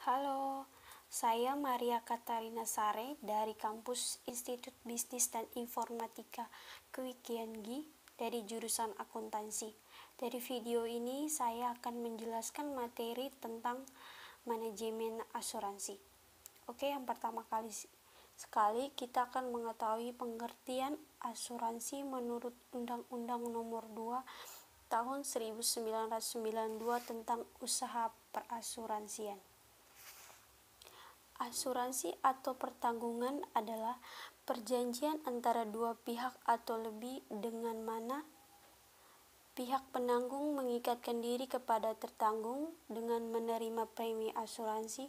Halo, saya Maria Katarina Sare dari kampus Institut Bisnis dan Informatika Kwikianggi dari jurusan akuntansi. Dari video ini saya akan menjelaskan materi tentang manajemen asuransi. Oke, yang pertama sekali kita akan mengetahui pengertian asuransi menurut Undang-Undang Nomor 2 Tahun 1992 tentang usaha perasuransian. Asuransi atau pertanggungan adalah perjanjian antara dua pihak atau lebih dengan mana pihak penanggung mengikatkan diri kepada tertanggung dengan menerima premi asuransi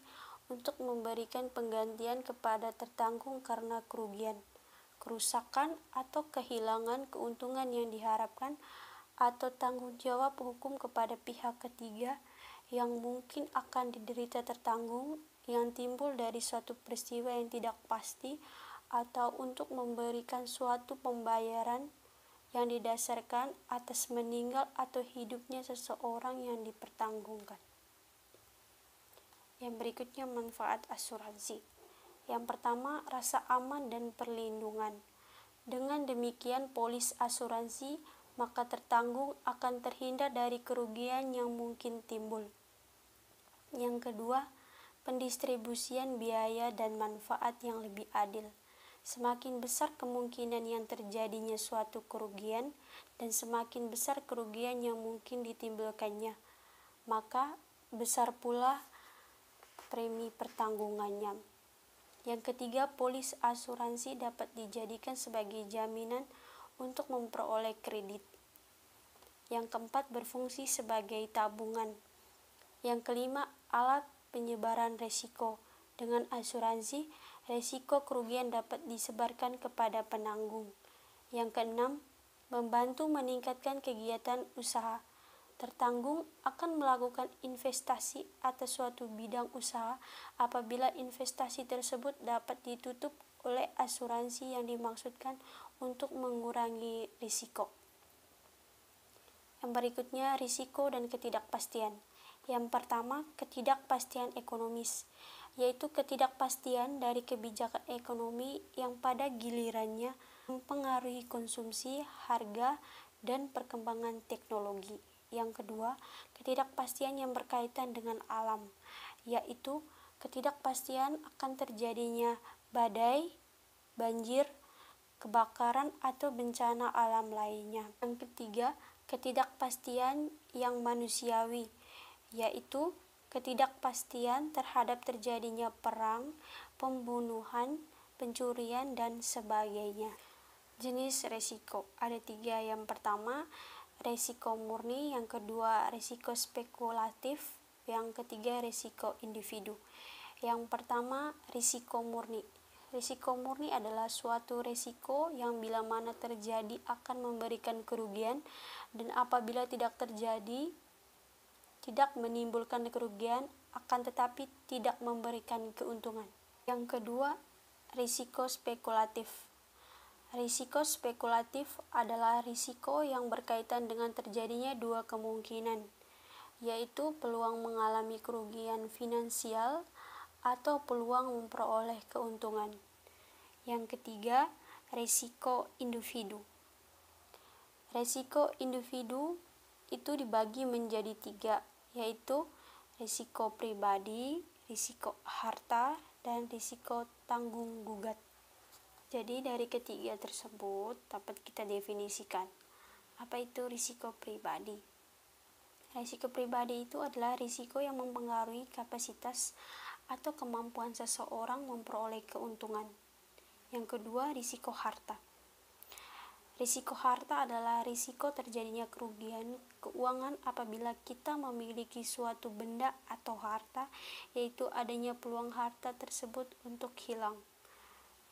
untuk memberikan penggantian kepada tertanggung karena kerugian, kerusakan, atau kehilangan keuntungan yang diharapkan atau tanggung jawab hukum kepada pihak ketiga yang mungkin akan diderita tertanggung yang timbul dari suatu peristiwa yang tidak pasti atau untuk memberikan suatu pembayaran yang didasarkan atas meninggal atau hidupnya seseorang yang dipertanggungkan. Yang berikutnya manfaat asuransi. Yang pertama, rasa aman dan perlindungan. Dengan demikian polis asuransi maka tertanggung akan terhindar dari kerugian yang mungkin timbul. Yang kedua, pendistribusian biaya dan manfaat yang lebih adil. Semakin besar kemungkinan yang terjadinya suatu kerugian dan semakin besar kerugian yang mungkin ditimbulkannya, maka besar pula premi pertanggungannya. Yang ketiga, polis asuransi dapat dijadikan sebagai jaminan untuk memperoleh kredit. Yang keempat, berfungsi sebagai tabungan. Yang kelima, alat penyebaran risiko. Dengan asuransi, risiko kerugian dapat disebarkan kepada penanggung. Yang keenam, membantu meningkatkan kegiatan usaha. Tertanggung akan melakukan investasi atas suatu bidang usaha apabila investasi tersebut dapat ditutup oleh asuransi yang dimaksudkan untuk mengurangi risiko. Yang berikutnya, risiko dan ketidakpastian. Yang pertama, ketidakpastian ekonomis, yaitu ketidakpastian dari kebijakan ekonomi yang pada gilirannya mempengaruhi konsumsi, harga, dan perkembangan teknologi. Yang kedua, ketidakpastian yang berkaitan dengan alam, yaitu ketidakpastian akan terjadinya badai, banjir, kebakaran, atau bencana alam lainnya. Yang ketiga, ketidakpastian yang manusiawi, yaitu ketidakpastian terhadap terjadinya perang, pembunuhan, pencurian, dan sebagainya. Jenis risiko ada 3. Yang pertama, risiko murni. Yang kedua, risiko spekulatif. Yang ketiga, risiko individu. Yang pertama, risiko murni. Risiko murni adalah suatu risiko yang bila mana terjadi akan memberikan kerugian dan apabila tidak terjadi tidak menimbulkan kerugian akan tetapi tidak memberikan keuntungan. Yang kedua, risiko spekulatif. Risiko spekulatif adalah risiko yang berkaitan dengan terjadinya dua kemungkinan, yaitu peluang mengalami kerugian finansial atau peluang memperoleh keuntungan. Yang ketiga, risiko individu. Risiko individu itu dibagi menjadi 3, yaitu risiko pribadi, risiko harta, dan risiko tanggung gugat. Jadi dari ketiga tersebut dapat kita definisikan. Apa itu risiko pribadi? Risiko pribadi itu adalah risiko yang mempengaruhi kapasitas atau kemampuan seseorang memperoleh keuntungan. Yang kedua, risiko harta. Risiko harta adalah risiko terjadinya kerugian keuangan apabila kita memiliki suatu benda atau harta, yaitu adanya peluang harta tersebut untuk hilang.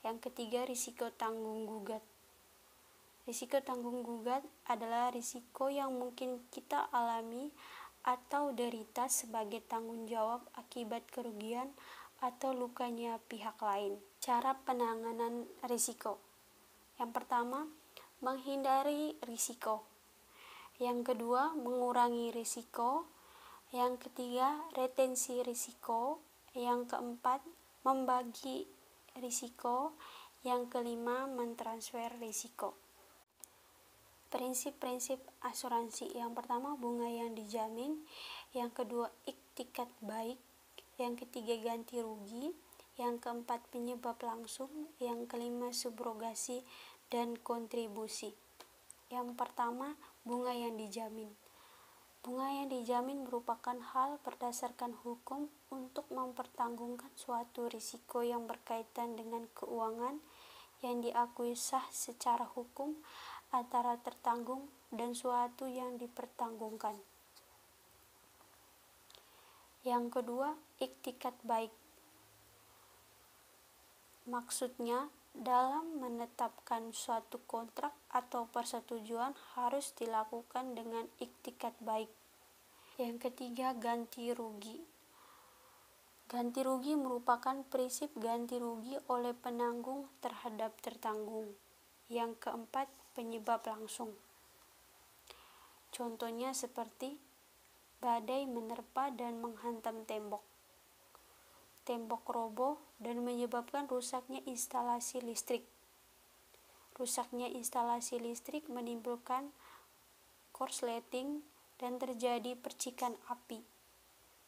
Yang ketiga, risiko tanggung gugat. Risiko tanggung gugat adalah risiko yang mungkin kita alami atau derita sebagai tanggung jawab akibat kerugian atau lukanya pihak lain. Cara penanganan risiko. Yang pertama, menghindari risiko. Yang kedua, mengurangi risiko. Yang ketiga, retensi risiko. Yang keempat, membagi risiko. Yang kelima, mentransfer risiko. Prinsip-prinsip asuransi. Yang pertama, bunga yang dijamin. Yang kedua, iktikat baik. Yang ketiga, ganti rugi. Yang keempat, penyebab langsung. Yang kelima, subrogasi dan kontribusi. Yang pertama, bunga yang dijamin. Bunga yang dijamin merupakan hal berdasarkan hukum untuk mempertanggungjawabkan suatu risiko yang berkaitan dengan keuangan yang diakui sah secara hukum antara tertanggung dan suatu yang dipertanggungkan. Yang kedua, iktikat baik. Maksudnya, dalam menetapkan suatu kontrak atau persetujuan harus dilakukan dengan iktikat baik. Yang ketiga, ganti rugi. Ganti rugi merupakan prinsip ganti rugi oleh penanggung terhadap tertanggung. Yang keempat, penyebab langsung. Contohnya seperti badai menerpa dan menghantam tembok. Tembok roboh dan menyebabkan rusaknya instalasi listrik. Rusaknya instalasi listrik menimbulkan korsleting dan terjadi percikan api.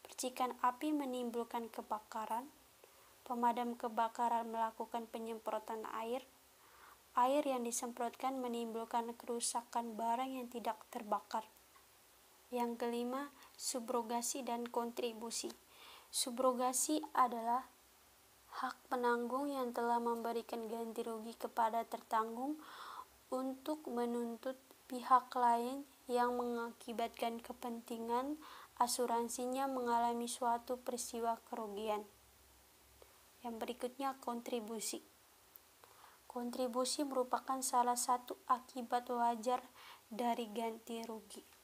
Percikan api menimbulkan kebakaran. Pemadam kebakaran melakukan penyemprotan air. Air yang disemprotkan menimbulkan kerusakan barang yang tidak terbakar. Yang kelima, subrogasi dan kontribusi. Subrogasi adalah hak penanggung yang telah memberikan ganti rugi kepada tertanggung untuk menuntut pihak lain yang mengakibatkan kepentingan asuransinya mengalami suatu peristiwa kerugian. Yang berikutnya, kontribusi. Kontribusi merupakan salah satu akibat wajar dari ganti rugi.